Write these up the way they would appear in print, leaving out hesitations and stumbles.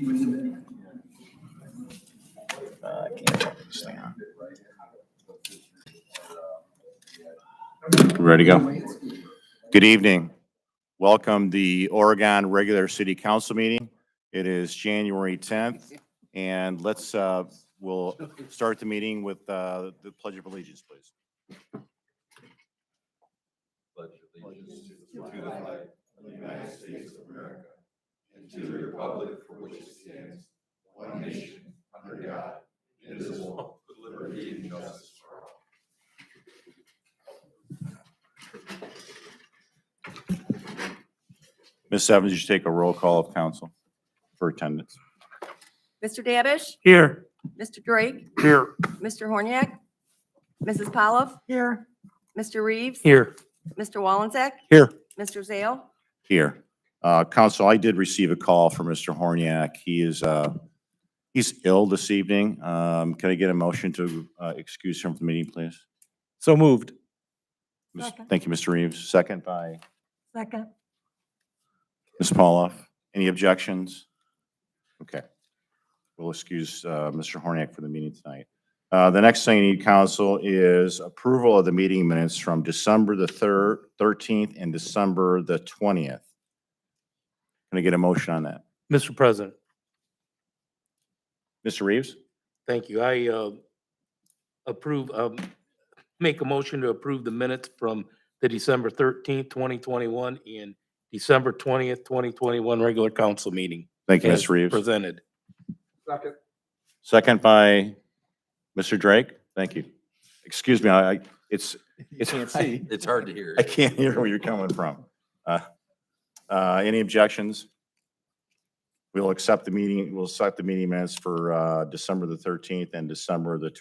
I can't put this thing on. Ready to go? Good evening. Welcome the Oregon Regular City Council meeting. It is January 10th, and we'll start the meeting with the Pledge of Allegiance, please. Pledge allegiance to the flag of the United States of America and to the republic for which it stands, one nation, under God, indivisible, with liberty and justice for all. Ms. Evans, you should take a roll call of council for attendance. Mr. Davish? Here. Mr. Drake? Here. Mr. Horniak? Mrs. Pavlov? Here. Mr. Reeves? Here. Mr. Wallenzeck? Here. Mr. Zale? Here. Council, I did receive a call from Mr. Horniak. He's ill this evening. Can I get a motion to excuse him from the meeting, please? So moved. Second. Thank you, Mr. Reeves. Second by Second. Ms. Pauloff. Any objections? Okay. We'll excuse Mr. Horniak for the meeting tonight. The next thing you need, council, is approval of the meeting minutes from December the 13th and December the 20th. Can I get a motion on that? Mr. President, Mr. Reeves? thank you. I make a motion to approve the minutes from the December 13th, 2021 and December 20th, 2021 regular council meeting. Thank you, as Mr. Reeves. Presented. Second. Second by Mr. Drake. Thank you. Excuse me, it's Can't see. It's hard to hear. I can't hear where you're coming from. Any objections? We'll set the meeting minutes for December the 13th and December the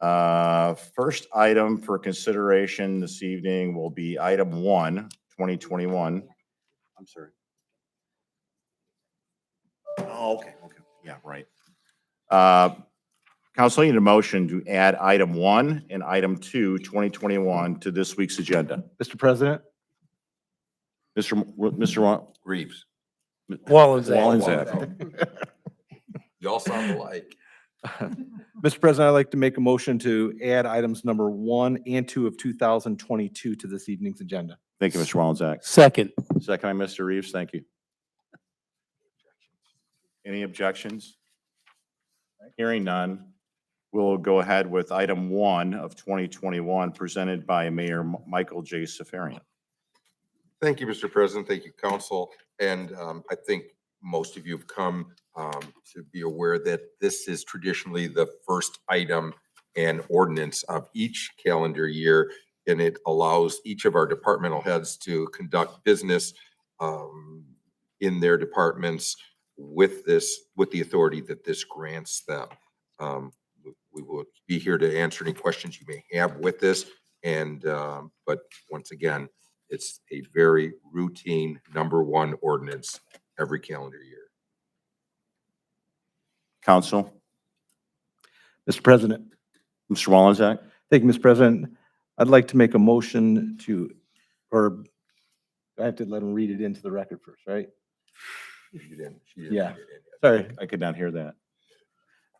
20th. First item for consideration this evening will be item 1, 2021. I'm sorry. Oh, okay. Yeah, right. Council, I need a motion to add item 1 and item 2, 2021 to this week's agenda. Mr. President? Mr. Reeves. Wallenzeck. You all sound alike. Mr. President, I'd like to make a motion to add items number 1 and 2 of 2022 to this evening's agenda. Thank you, Mr. Wallenzeck. Second. Second by Mr. Reeves. Thank you. Any objections? Hearing none, we'll go ahead with item 1 of 2021 presented by Mayor Michael J. Safarian. Thank you, Mr. President. Thank you, Council. And I think most of you have come to be aware that this is traditionally the first item and ordinance of each calendar year, and it allows each of our departmental heads to conduct business in their departments with the authority that this grants them. We will be here to answer any questions you may have with this, and but once again, it's a very routine number 1 ordinance every calendar year. Council, Mr. President? Mr. Wallenzeck. Thank you, Mr. President. I'd like to make a motion to, or I have to let him read it into the record first, right? She didn't Yeah. read it in yet. Sorry, I could not hear that.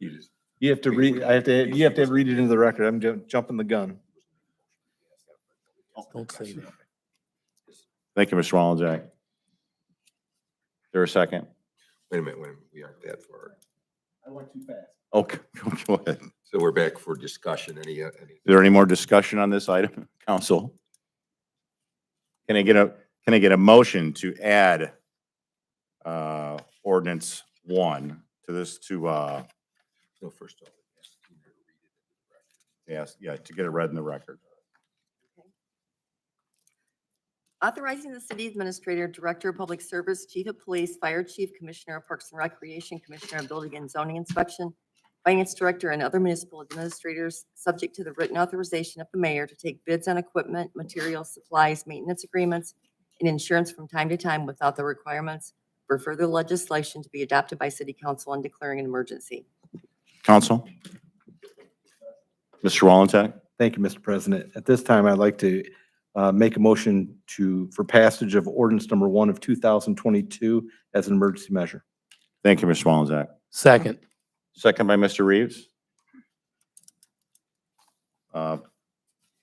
you have to read, you have to read it into the record. I'm jumping the gun. Don't say that. Thank you, Mr. Wallenzeck. Is there a second? Wait a minute, we aren't that far. I went too fast. Okay, go ahead. So we're back for discussion. Any? Is there any more discussion on this item, council? Can I get a motion to add ordinance 1 to this No, first off. yes, to get it read in the record. Authorizing the city administrator, director of public service, chief of police, fire chief, commissioner of parks and recreation, commissioner of building and zoning inspection, finance director, and other municipal administrators, subject to the written authorization of the mayor to take bids on equipment, materials, supplies, maintenance agreements, and insurance from time to time without the requirements for further legislation to be adopted by city council and declaring an emergency. Council? Mr. Wallenzeck? Thank you, Mr. President. At this time, I'd like to make a motion for passage of ordinance number 1 of 2022 as an emergency measure. Thank you, Mr. Wallensack. Second. Second by Mr. Reeves.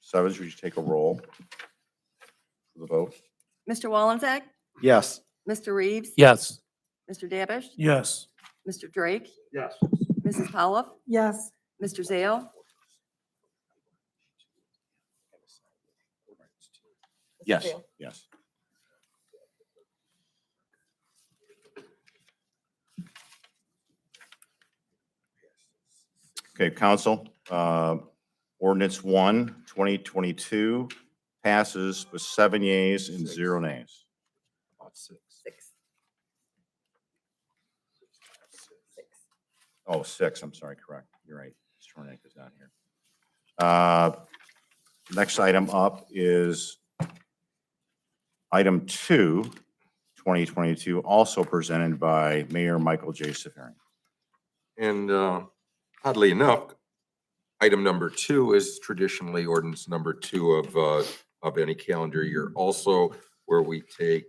Sevens, would you take a roll for the vote? Mr. Wallensack, Yes. Mr. Reeves. Yes. Mr. Dabish, Yes. Mr. Drake, Yes. Mrs. Pollock, yes, Mr. Zale. Yes. Yes. Okay, council, ordinance 1, 2022 passes with 7 yeas and 0 nays. Six. Oh, 6, I'm sorry, correct. You're right. Mr. Hornick is not here. Next item up is item 2, 2022, also presented by Mayor Michael J. Safarian. And oddly enough, item number 2 is traditionally ordinance number 2 of any calendar year. Also, where we take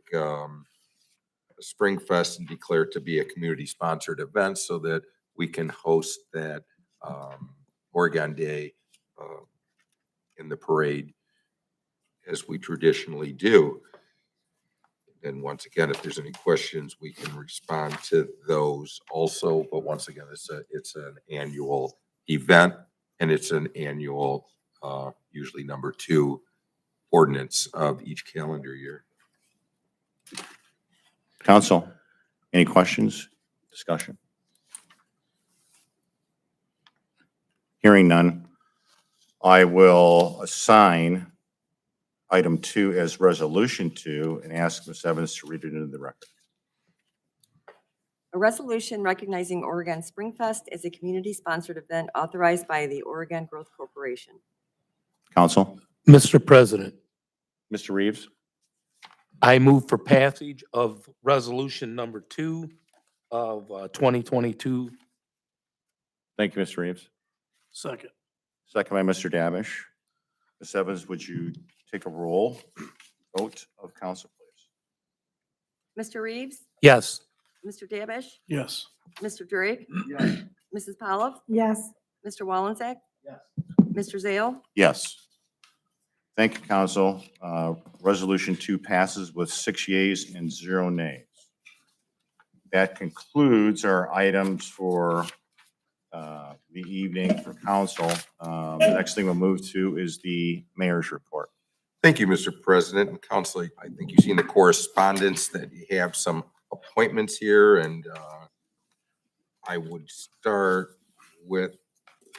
Spring Fest and declare it to be a community-sponsored event so that we can host that Oregon Day in the parade as we traditionally do. And once again, if there's any questions, we can respond to those also. But once again, it's an annual event, and it's an annual, usually number 2 ordinance of each calendar year. Council, any questions, discussion? Hearing none, I will assign item 2 as resolution 2 and ask Ms. Evans to read it into the record. A resolution recognizing Oregon Spring Fest as a community-sponsored event authorized by the Oregon Growth Corporation. Council, Mr. President, Mr. Reeves, I move for passage of resolution number 2 of 2022. thank you, Mr. Reeves. Second. Second by Mr. Davish. Ms. Evans, would you take a roll vote of council, please? Mr. Reeves, Yes. Mr. Dabish, Yes. Mr. Drake, Mrs. Pollock, yes, Mr. Wallensack. Yes. Mr. Zale. Yes. Thank you, council. Resolution 2 passes with 6 yeas and 0 nays. That concludes our items for the evening for council. The next thing we'll move to is the mayor's report. Thank you, Mr. President and Council. I think you've seen the correspondence that you have some appointments here, and I would start with,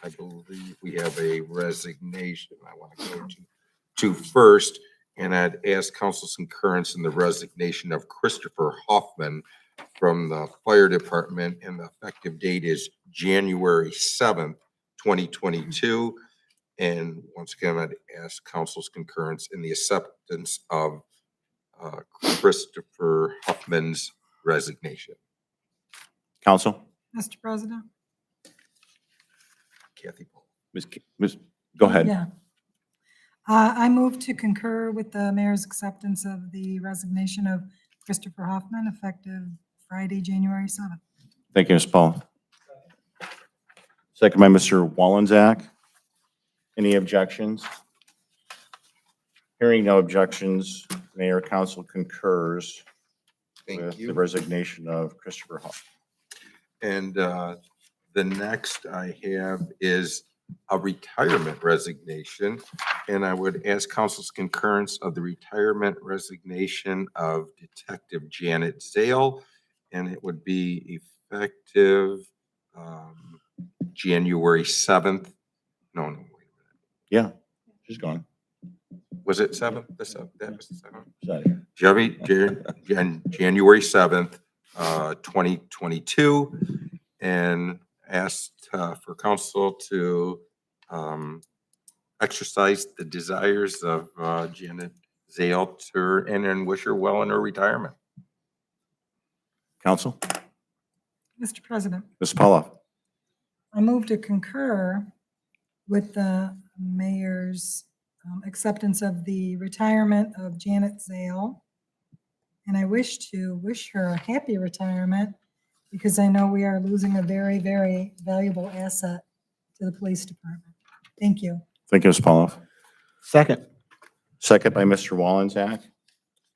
I believe we have a resignation I want to go to first, and I'd ask council's concurrence in the resignation of Christopher Hoffman from the fire department, and the effective date is January 7th, 2022. And once again, I'd ask council's concurrence in the acceptance of Christopher Huffman's resignation. Council, Mr. President. Kathy Paul. Go ahead. Yeah. I move to concur with the mayor's acceptance of the resignation of Christopher Hoffman effective Friday, January 7th. Thank you, Ms. Paul. Second by Mr. Wallensack. Any objections? Hearing no objections, mayor, council concurs Thank with the you. resignation of Christopher Huff. And the next I have is a retirement resignation. And I would ask council's concurrence of the retirement resignation of Detective Janet Zale. And it would be effective January 7th. No, wait a minute. Yeah, she's gone. Was it 7th? That was the 7th. Sorry. January 7th, 2022, and asked for council to exercise the desires of Janet Zale to her and wish her well in her retirement. Council, Mr. President, Ms. Paula. I move to concur with the mayor's acceptance of the retirement of Janet Zale. And I wish to wish her a happy retirement because I know we are losing a very, very valuable asset to the police department. Thank you. Thank you, Ms. Pauloff. Second. Second by Mr. Wallenczak.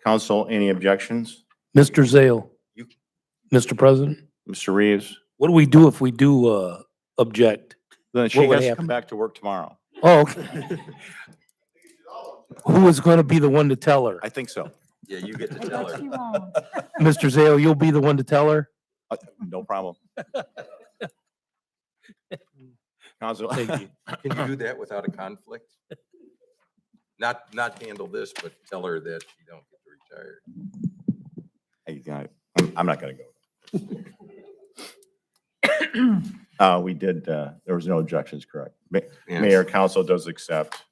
Council, any objections? Mr. Zale. You- Mr. President, Mr. Reeves? what do we do if we do object? Then she What would has to happen? come back to work tomorrow. Oh, okay. Who is going to be the one to tell her? I think so. Yeah, you get to I tell bet her. she won't. Mr. Zale, you'll be the one to tell her? No problem. Council. Thank you. Can you do that without a conflict? Not handle this, but tell her that she don't get to retire. I'm not gonna go. We did, there was no objections, correct? Yes. Mayor, council does accept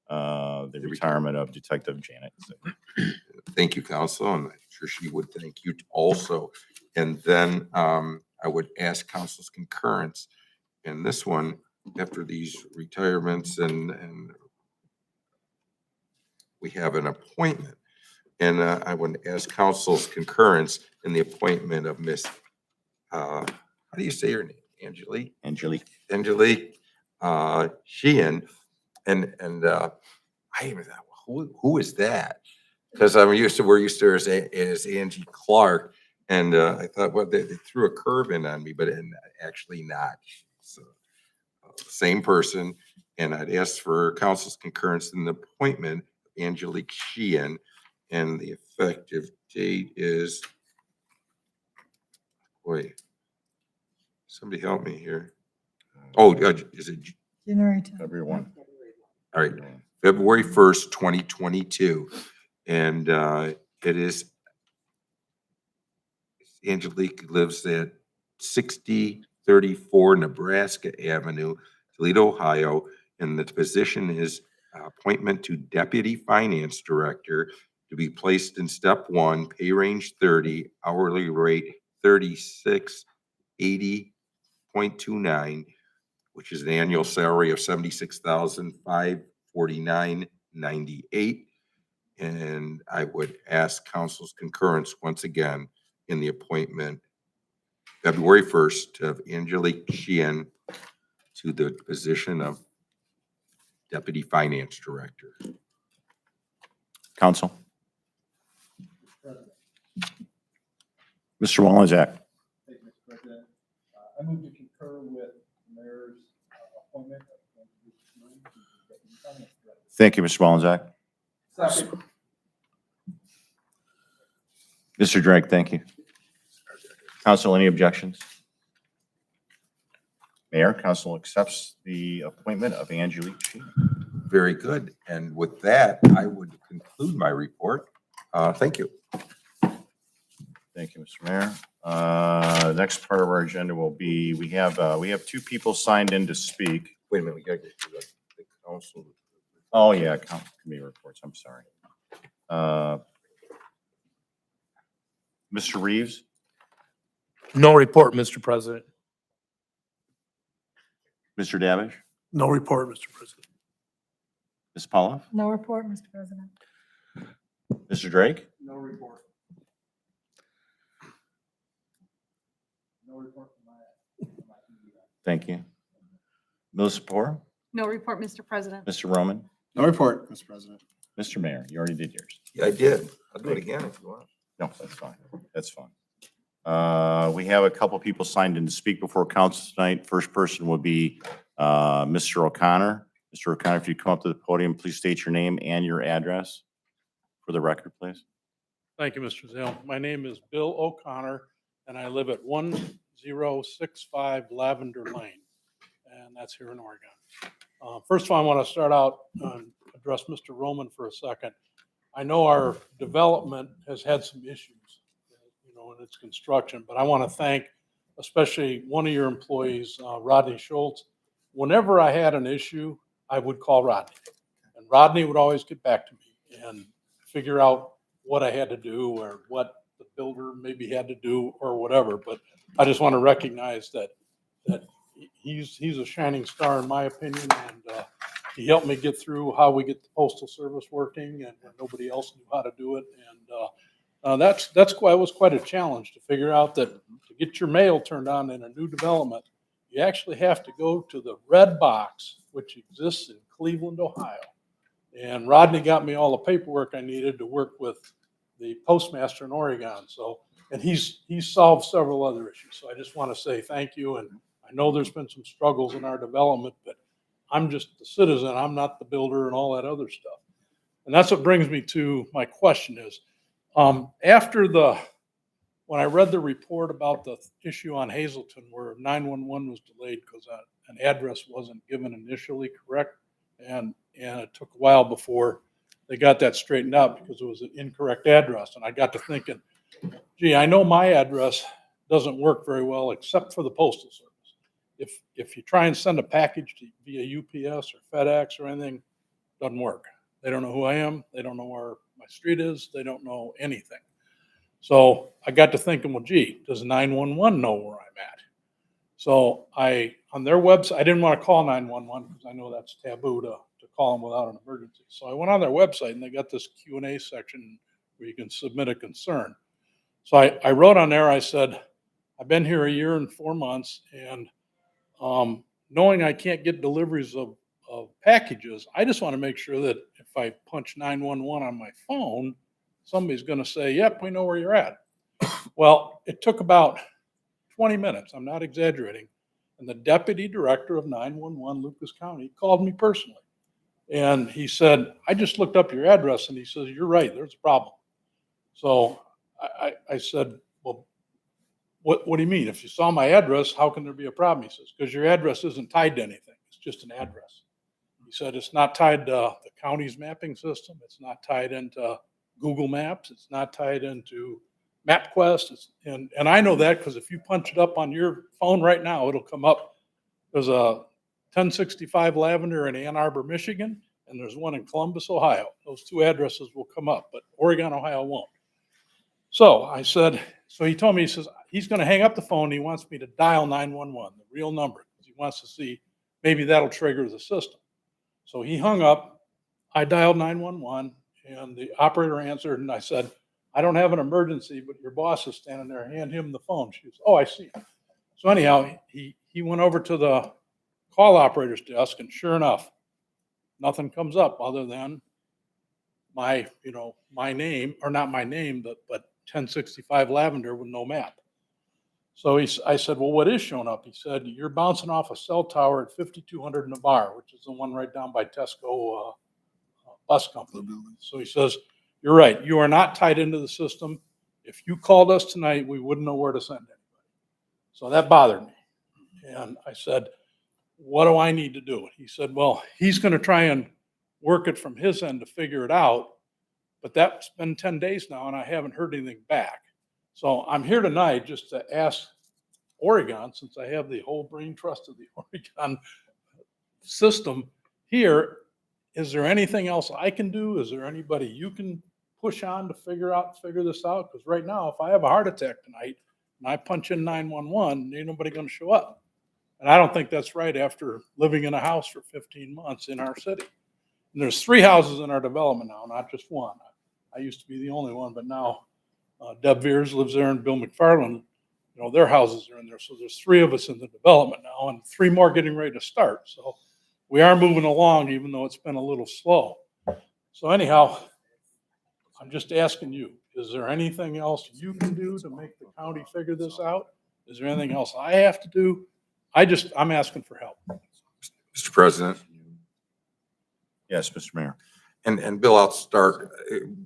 the retirement of Detective Janet. Thank you, council, and I'm sure she would thank you also. And then I would ask council's concurrence in this one after these retirements and we have an appointment. And I would ask council's concurrence in the appointment of Miss, how do you say her name? Angelique Sheehan. And I even thought, who is that? Because we're used to her as Angie Clark. And I thought, well, they threw a curve in on me, but actually not. So same person. And I'd ask for council's concurrence in the appointment of Angelique Sheehan. And the effective date is, wait, somebody help me here. Oh, is it, January 10th. February 1. all right, February 1st, 2022. And it is, Angelique lives at 6034 Nebraska Avenue, Toledo, Ohio. And the position is appointment to Deputy Finance Director to be placed in step 1, pay range 30, hourly rate 3680.29, which is an annual salary of $76,549.98. And I would ask council's concurrence once again in the appointment February 1st of Angelique Sheehan to the position of Deputy Finance Director. Council. Mr. Wallenczak. Thank you, Mr. President. I move to concur with the mayor's appointment of Angelique Sheehan to the Deputy Finance Director. Thank you, Mr. Wallenczak. Second. Mr. Drake, thank you. Council, any objections? Mayor, council accepts the appointment of Angelique Sheehan. Very good. And with that, I would conclude my report. Thank you. Thank you, Mr. Mayor. Next part of our agenda will be, we have two people signed in to speak. Wait a minute, we gotta get to the council. Oh, yeah, council committee reports, I'm sorry. Mr. Reeves? No report, Mr. President. Mr. Davish? No report, Mr. President. Ms. Pauloff? No report, Mr. President. Mr. Drake? No report. No report from my. Thank you. Melissa Poor? No report, Mr. President. Mr. Roman? No report, Mr. President. Mr. Mayor, you already did yours. Yeah, I did. I'll do it again if you want. No, that's fine. That's fine. We have a couple people signed in to speak before council tonight. First person will be Mr. O'Connor. Mr. O'Connor, if you come up to the podium, please state your name and your address for the record, please. Thank you, Mr. Zale. My name is Bill O'Connor, and I live at 1065 Lavender Lane, and that's here in Oregon. First of all, I want to start out and address Mr. Roman for a second. I know our development has had some issues, in its construction, but I want to thank especially one of your employees, Rodney Schultz. Whenever I had an issue, I would call Rodney, and Rodney would always get back to me and figure out what I had to do or what the builder maybe had to do or whatever. But I just want to recognize that he's a shining star in my opinion, and he helped me get through how we get the postal service working, and when nobody else knew how to do it. And That's quite, was quite a challenge to figure out that to get your mail turned on in a new development, you actually have to go to the red box, which exists in Cleveland, Ohio. And Rodney got me all the paperwork I needed to work with the postmaster in Oregon. So, and he's solved several other issues. So I just want to say thank you. And I know there's been some struggles in our development, but I'm just the citizen. I'm not the builder and all that other stuff. And that's what brings me to my question is, when I read the report about the issue on Hazelton where 911 was delayed because an address wasn't given initially correct, and it took a while before they got that straightened out because it was an incorrect address. And I got to thinking, gee, I know my address doesn't work very well except for the postal service. If you try and send a package via UPS or FedEx or anything, it doesn't work. They don't know who I am. They don't know where my street is. They don't know anything. So I got to thinking, well, gee, does 911 know where I'm at? So on their website, I didn't want to call 911 because I know that's taboo to call them without an emergency. So I went on their website and they got this Q&A section where you can submit a concern. So I wrote on there, I said, I've been here a year and 4 months, and knowing I can't get deliveries of packages, I just want to make sure that if I punch 911 on my phone, somebody's going to say, yep, we know where you're at. Well, it took about 20 minutes. I'm not exaggerating. And the deputy director of 911 Lucas County called me personally. And he said, I just looked up your address. And he says, you're right, there's a problem. So I said, well, what do you mean? If you saw my address, how can there be a problem? He says, because your address isn't tied to anything. It's just an address. He said, it's not tied to the county's mapping system. It's not tied into Google Maps. It's not tied into MapQuest. And I know that because if you punch it up on your phone right now, it'll come up. There's a 1065 Lavender in Ann Arbor, Michigan, and there's one in Columbus, Ohio. Those two addresses will come up, but Oregon, Ohio won't. So I said, so he told me, he says, he's going to hang up the phone. He wants me to dial 911, the real number, because he wants to see maybe that'll trigger the system. So he hung up. I dialed 911, and the operator answered, and I said, I don't have an emergency, but your boss is standing there. Hand him the phone. She goes, oh, I see. So anyhow, he went over to the call operator's desk, and sure enough, nothing comes up other than my name, or not my name, but 1065 Lavender with no map. So I said, well, what is showing up? He said, you're bouncing off a cell tower at 5200 Navarre, which is the one right down by Tesco bus company. So he says, you're right. You are not tied into the system. If you called us tonight, we wouldn't know where to send anybody. So that bothered me. And I said, what do I need to do? He said, well, he's going to try and work it from his end to figure it out. But that's been 10 days now, and I haven't heard anything back. So I'm here tonight just to ask Oregon, since I have the whole brain trust of the Oregon system here, is there anything else I can do? Is there anybody you can push on to figure this out? Because right now, if I have a heart attack tonight and I punch in 911, ain't nobody going to show up. And I don't think that's right after living in a house for 15 months in our city. And there's 3 houses in our development now, not just one. I used to be the only one, but now Deb Veers lives there and Bill McFarland, their houses are in there. So there's 3 of us in the development now and 3 more getting ready to start. So we are moving along, even though it's been a little slow. So anyhow, I'm just asking you, is there anything else you can do to make the county figure this out? Is there anything else I have to do? I'm asking for help. Mr. President, Yes, Mr. Mayor. and Bill, I'll start.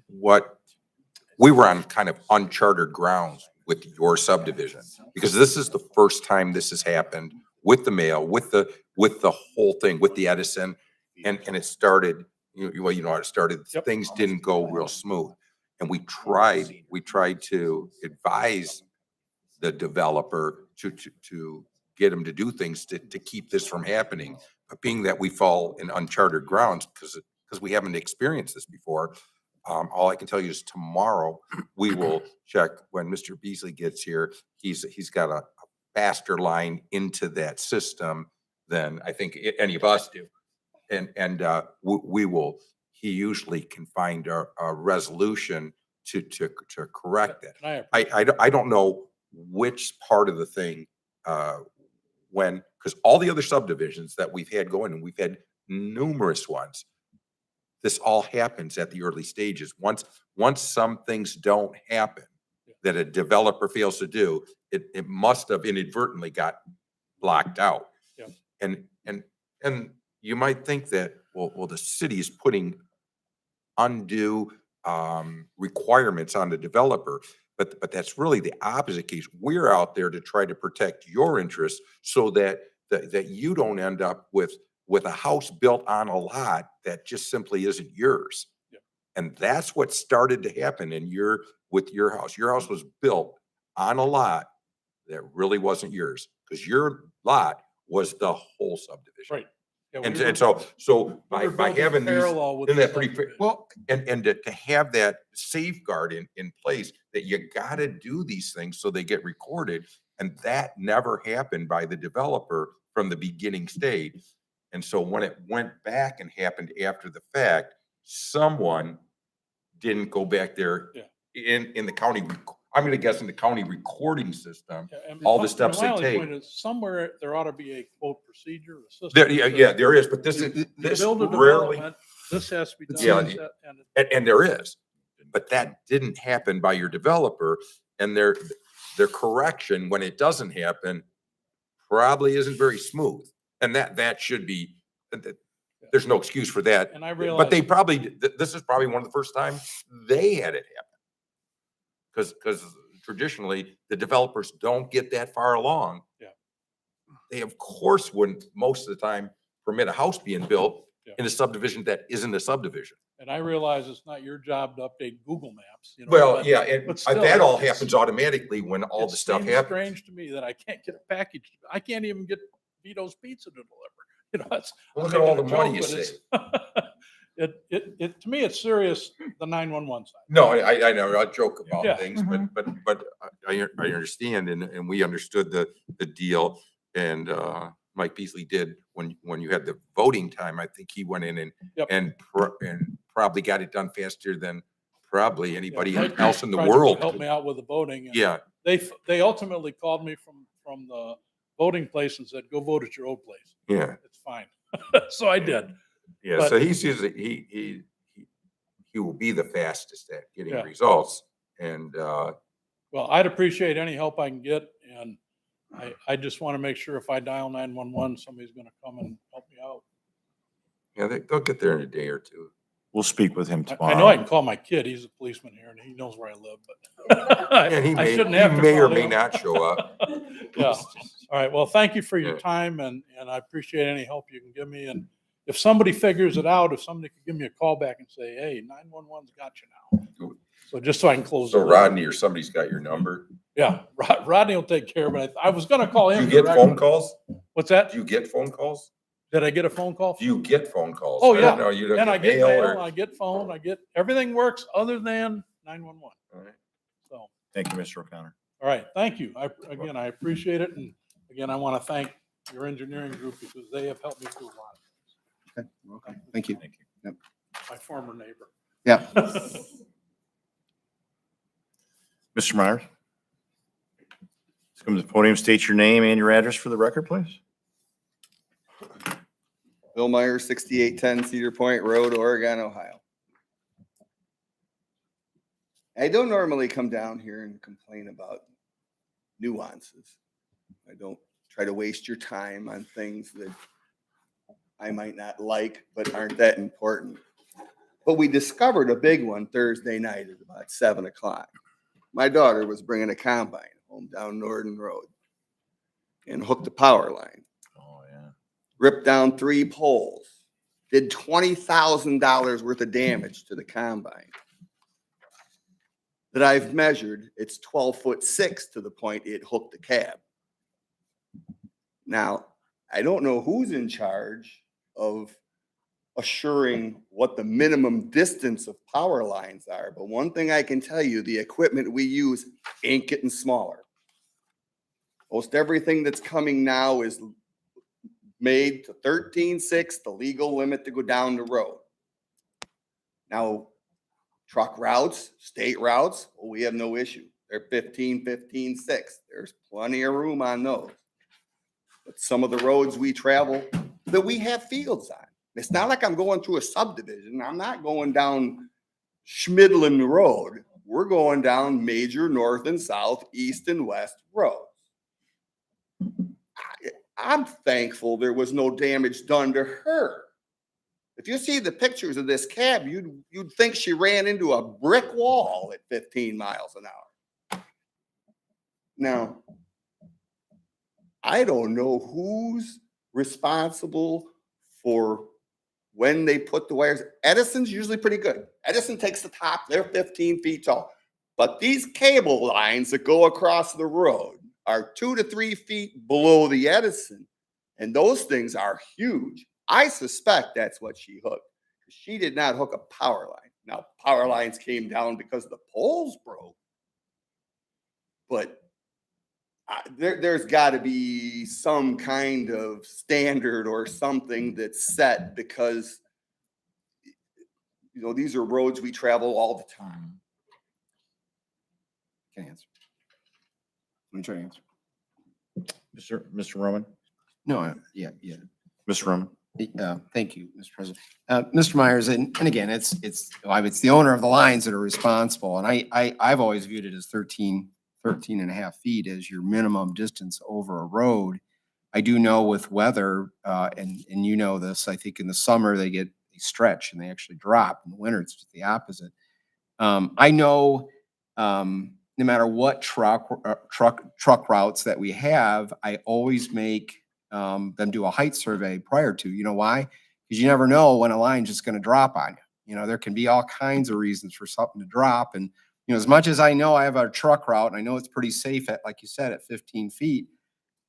We were on kind of uncharted grounds with your subdivision, because this is the first time this has happened with the mail, with the whole thing, with the Edison, and it started, how it started. Yep. Things didn't go real smooth. And we tried to advise the developer to get him to do things to keep this from happening. But being that we fall in uncharted grounds because we haven't experienced this before, all I can tell you is tomorrow we will check when Mr. Beasley gets here. He's got a faster line into that system than I think any of us do. And he usually can find a resolution to correct that. And I I don't know which part of the thing, because all the other subdivisions that we've had going, and we've had numerous ones, this all happens at the early stages. Once some things don't happen that a developer fails to do, it must have inadvertently got blocked out. Yeah. And you might think that, well, the city is putting undue requirements on the developer, but that's really the opposite case. We're out there to try to protect your interests so that you don't end up with a house built on a lot that just simply isn't yours. Yeah. And that's what started to happen with your house. Your house was built on a lot that really wasn't yours, because your lot was the whole subdivision. Right. Yeah, And we were- so we by were building having these, parallel with isn't the that pretty fair? subdivision. Well, and to have that safeguard in place, that you gotta do these things so they get recorded, and that never happened by the developer from the beginning stage. And so when it went back and happened after the fact, someone didn't go back there Yeah. in the county, I'm gonna guess in the county recording system, Yeah, and all the my- steps my they only take. point is Somewhere there ought to be a quote procedure, a system. There, yeah, there is, but this To is, this build a rarely. development, this has to be done. Yeah, this, that, and And there is, but that didn't happen by your developer, and their correction when it doesn't happen probably isn't very smooth. And that should be, there's no excuse for that. And I But realize. they probably, this is probably one of the first times they had it happen. Because traditionally, the developers don't get that far along. Yeah. They of course wouldn't, most of the time, permit a house being built Yeah. in a subdivision that isn't a subdivision. And I realize it's not your job to update Google Maps, you know. Well, but- yeah, and but still, that all it's- happens automatically when all it the stuff seems happens. strange to me that I can't get a package. I can't even get Vito's Pizza to deliver. You know, it's. I'm Look at all the making a money joke, you but it's- to me, it's serious, the 911 side. No, I know, I joke Yeah. about things, but I understand, and we understood the deal. And Mike Beasley did, when you had the voting time, I think he went in Yep. and probably got it done faster than probably anybody Yeah, Mike else in the tried to world. Help me out with the voting. and Yeah, They ultimately called me from the voting place and said, go vote at your old place. yeah, It's fine. So I did. yeah. But- So he will be the fastest at getting Yeah. results. And Well, I'd appreciate any help I can get, and I just want to make sure if I dial 911, somebody's going to come and help me out. yeah, they'll get there in a day or two. We'll speak with him I tomorrow. know I can call my kid. He's a policeman here, and he knows where I live, but And he I may, shouldn't have to or call may him. not show up. Yeah. All right. Well, thank you for your Yeah. time, and I appreciate any help you can give me. And if somebody figures it out, if somebody could give me a call back and say, hey, 911's got you now. So just so I can close. So the loop. Rodney or somebody's got your number. Yeah, Rodney will take care of it. I was going to call Do him. you get directly. phone calls? What's that? Do you get phone calls? Did I get a phone call? Do you get phone calls? Oh, I don't yeah. know, you don't And I get mail mail, or- I get phone, everything works other than 911. All right. So, Thank you, Mr. O'Connor. all right, thank you. Again, I appreciate it. And again, I want to thank your engineering group because they have helped me through a lot of things. Okay, welcome. Thank you. Thank you. My former neighbor. Yeah. Mr. Myers? Let's come to the podium, state your name and your address for the record, please. Bill Myers, 6810 Cedar Point Road, Oregon, Ohio. I don't normally come down here and complain about nuances. I don't try to waste your time on things that I might not like, but aren't that important. But we discovered a big one Thursday night at about 7 o'clock. My daughter was bringing a combine home down Norden Road and hooked the power line. Oh, yeah. Ripped down 3 poles, did $20,000 worth of damage to the combine. That I've measured, it's 12'6" to the point it hooked the cab. Now, I don't know who's in charge of assuring what the minimum distance of power lines are, but one thing I can tell you, the equipment we use ain't getting smaller. Most everything that's coming now is made to 13.6, the legal limit to go down the road. Now, Truck routes, state routes, well, we have no issue. They're 15, 15, 6. There's plenty of room on those. But some of the roads we travel that we have fields on. It's not like I'm going through a subdivision. I'm not going down Schmidlin Road. We're going down major north and south, east and west roads. I'm thankful there was no damage done to her. If you see the pictures of this cab, you'd think she ran into a brick wall at 15 miles an hour. Now, I don't know who's responsible for when they put the wires. Edison's usually pretty good. Edison takes the top, they're 15 feet tall. But these cable lines that go across the road are 2 to 3 feet below the Edison. And those things are huge. I suspect that's what she hooked. She did not hook a power line. Now, power lines came down because the poles broke. But there's got to be some kind of standard or something that's set because, you know, these are roads we travel all the time. Can I answer? Let me try to answer. Mr. Roman? No, yeah. Mr. Roman? Thank you, Mr. President. Mr. Myers, and again, it's the owner of the lines that are responsible. And I've always viewed it as 13 and a half feet as your minimum distance over a road. I do know with weather, and you know this, I think in the summer they stretch and they actually drop. In the winter, it's just the opposite. I know, no matter what truck routes that we have, I always make them do a height survey prior to. You know why? Because you never know when a line's just going to drop on you. You know, there can be all kinds of reasons for something to drop. And, you know, as much as I know I have a truck route and I know it's pretty safe at, like you said, at 15 feet,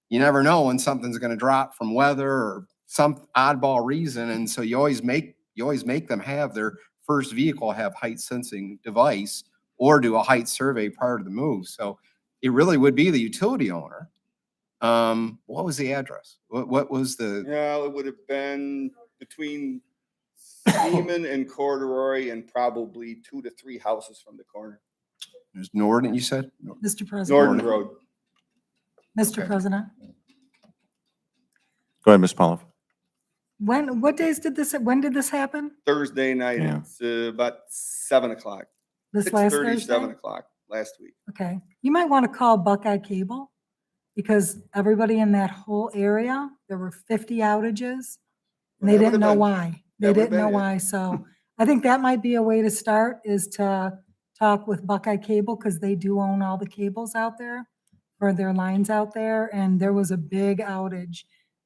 you never know when something's going to drop from weather or some oddball reason. And so you always make them have their first vehicle have height sensing device or do a height survey prior to the move. So it really would be the utility owner. What was the address? What was the? Yeah, it would have been between Seaman and Corduroy and probably 2 to 3 houses from the corner. There's Norden, you said? Mr. President. Norton Road. Mr. Okay. President, Go ahead, Ms. Pollock. what days did when did this happen? Thursday night, Yeah. it's about 7 o'clock. This last 6:30, Thursday? 7 o'clock last week. Okay. You might want to call Buckeye Cable because everybody in that whole area, there were 50 outages. And they That didn't would've know been- why. They that would've didn't know been it. why. So I think that might be a way to start is to talk with Buckeye Cable because they do own all the cables out there for their lines out there. And there was a big outage.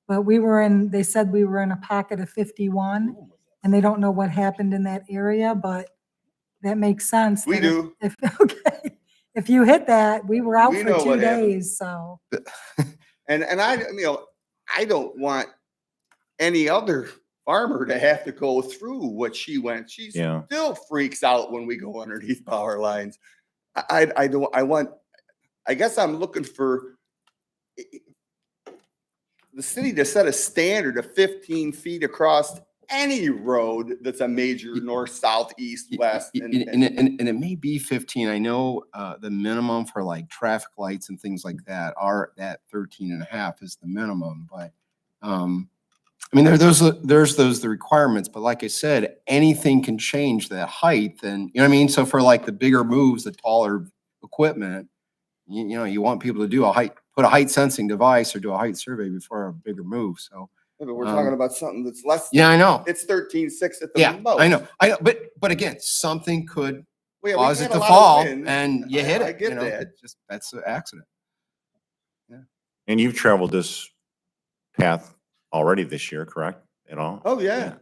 But they said we were in a pocket of 51 and they don't know what happened in that area, but that makes sense. We that do. Okay. If you hit that, we were out We for know 2 what happened. days, so. And I don't want any other farmer to have to go through what she went. She Yeah. still freaks out when we go underneath power lines. I guess I'm looking for the city to set a standard of 15 feet across any road that's a major north, south, east, west. And it may be 15. I know the minimum for like traffic lights and things like that are at 13 and a half is the minimum. But I mean, there's the requirements, but like I said, anything can change that height. And you know what I mean? So for like the bigger moves, the taller equipment, you know, you want people to put a height sensing device or do a height survey before a bigger move. So Yeah, but we're talking about something that's less. yeah, I know. It's 13.6 at the Yeah, most. I know. But again, something could Well, yeah, we've cause had it a to lot of fall wind. and you hit it. I get you know, that. Just that's an accident. And you've traveled this path already this year, correct? At all? Oh, yeah.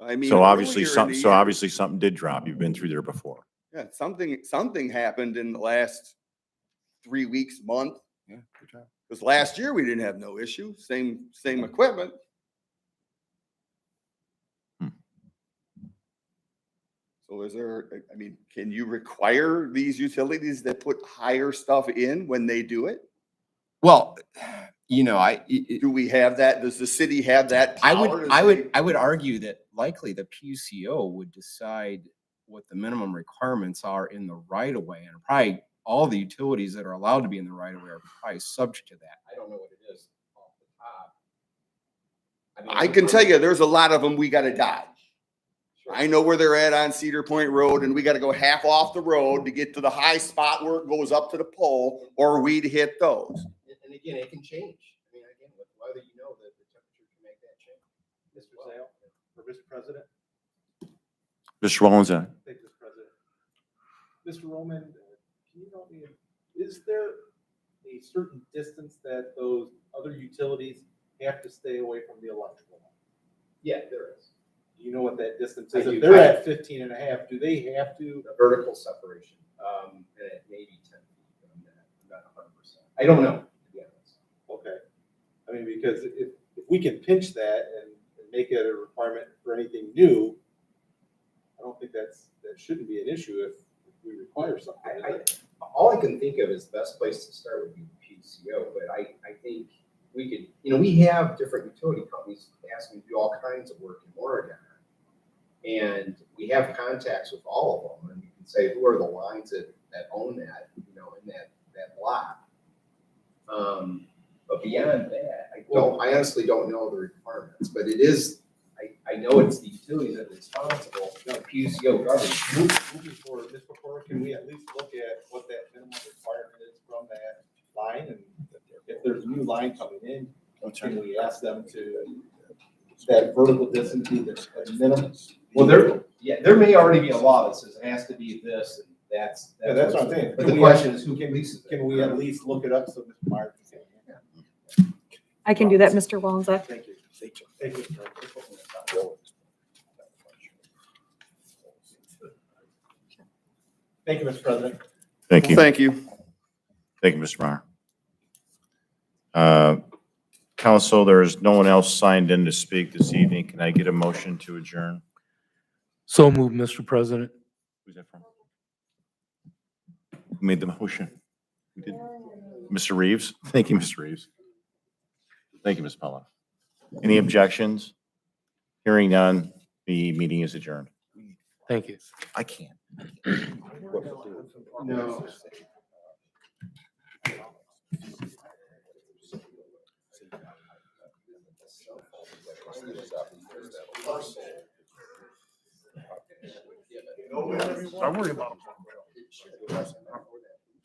I mean. So obviously earlier in the so year- obviously something did drop. You've been through there before. Yeah, something happened in the last 3 weeks, month. Yeah, good job. Because last year we didn't have no issue, same equipment. So I mean, can you require these utilities that put higher stuff in when they do it? Well, you know, Do we have that? Does the city have that I power? would to I would say- I would argue that likely the PUCO would decide what the minimum requirements are in the right of way, and probably all the utilities that are allowed to be in the right of way are probably subject to that. I don't know what it is off the top. I can tell you, there's a lot of them we gotta dodge. I know where they're at on Cedar Point Road, and we gotta go half off the road to get to the high spot where it goes up to the pole, or we'd hit those. And again, it can change. I mean, again, with weather, you know that the temperature can make that change. Mr. Zale, or Mr. President? Mr. Walensand. Thank you, Mr. President. Mr. Roman, can you help me? Is there a certain distance that those other utilities have to stay away from the electrical line? Yeah, there is. Do you know what that distance I is? do. If they're at 15 and a half, do they have to? The vertical separation, and it may be 10 feet, but I'm not 100%. I don't know, to be honest. Okay. I mean, because if we can pinch that and make it a requirement for anything new, I don't think that shouldn't be an issue if we require something. All I can think of is the best place to start would be PCO, but I think we could, we have different utility companies asking to do all kinds of work in Oregon. And we have contacts with all of them, and we can say, who are the lines that own that, in that block. But beyond that, I honestly don't know the requirements, but it is, I know it's the utilities that are responsible, PUCO governs. Moving forward, Ms. Pecora, can we at least look at what that minimum requirement is from that line? And if there's a new line coming in, can we ask them to, that vertical distance be the minimum? Well, there may already be a law that says it has to be this, and that's. Yeah, that's what I'm saying. But the question is, who Can polices it? Can we at least look it up so Mr. Myers can? I can do that, Mr. Walensand. Thank you. Thank you. Thank you, Mr. President. Thank you. Thank you. Thank you, Mr. Meyer. Council, there is no one else signed in to speak this evening. Can I get a motion to adjourn? So moved, Mr. President. Who's that from? Who made the motion? Who did? Mr. Reeves? Thank you, Mr. Reeves. Thank you, Ms. Pella. Any objections? Hearing none, the meeting is adjourned. Thank you. I can't. No. I worry about them.